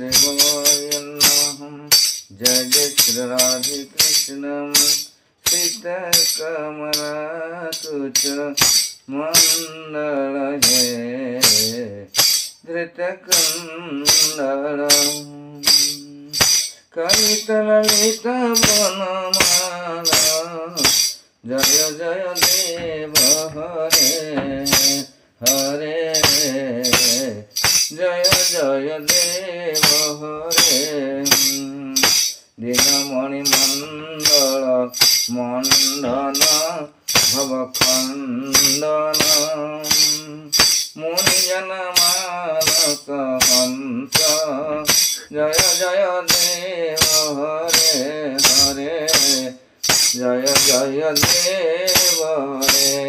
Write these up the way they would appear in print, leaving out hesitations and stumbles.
वासुदेवाय नमः। जय जय श्री राधे कृष्ण सीता कमला कुच मंडल हे धृतकंडल कलित ललित बनमाला जय जय देव हरे हरे जय जय देव हरे दीनमणि मंडल मंडन भवखंडन मुनिजन मानस हंस जय जय देव हरे हरे जय जय देव हरे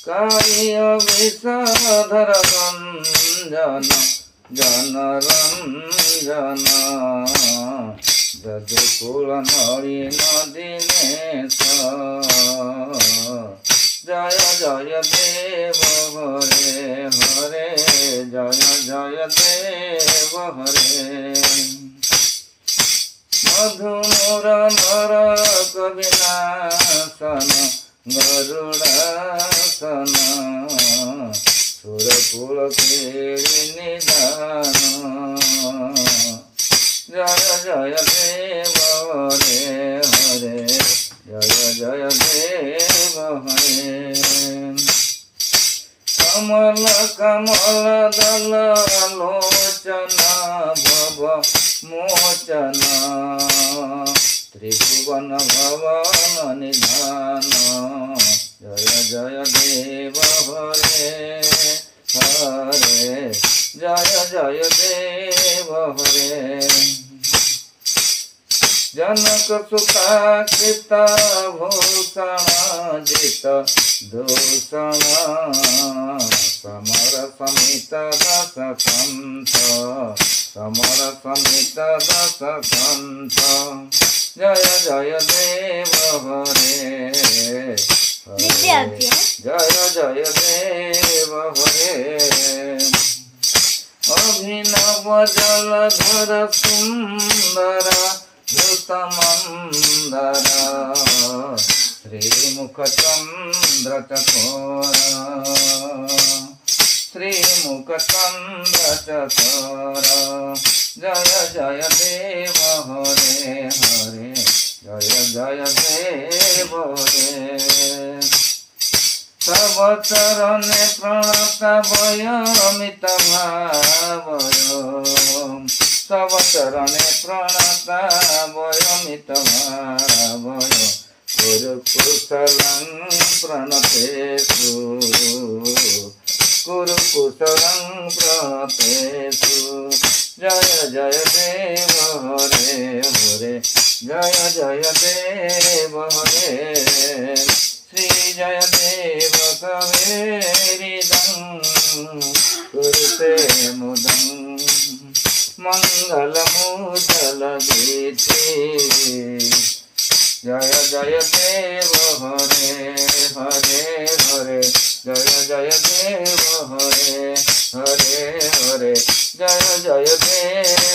कार्य विषधर रंजन जनरंजन जदुकुल नलिन दिनेश जय जय देव हरे हरे जय जय देव हरे मधुर नर कविनाशन गरुड़ासन सुरकुल खेली निदान जय जय देव हरे हरे जय जय देव हरे कमल कमल दल लोचना भव मोचना त्रिभुवन भवन निधान जय जय देव हरे हरे जय जय देव हरे जनक सुता कृत भूषण जित दूषण समर समित दस कंठ समर समित दस कंठ जय जय देव हरे हरे जय जय देव हरे अभिनव जलधर सुंदर धृतमंदर श्रीमुख चंद्र चकोर श्रीमुख चंद्र चकोर जय जय देव हरे हरे जय जय देव हरे तव चरणे प्रणतवय अमित भावय तव चरणे प्रणतवय अमित भावय कुरु कुशलं प्रणतेषु कुरु कुशलं प्रणतेषु जय जय देव हरे हरे जय जय देव हरे श्री जय देव सवेरिदं कुरुते मुदं मंगलमूजलगीति जय जय देव हरे हरे हरे जय जय देव हरे हरे हरे जय जय देव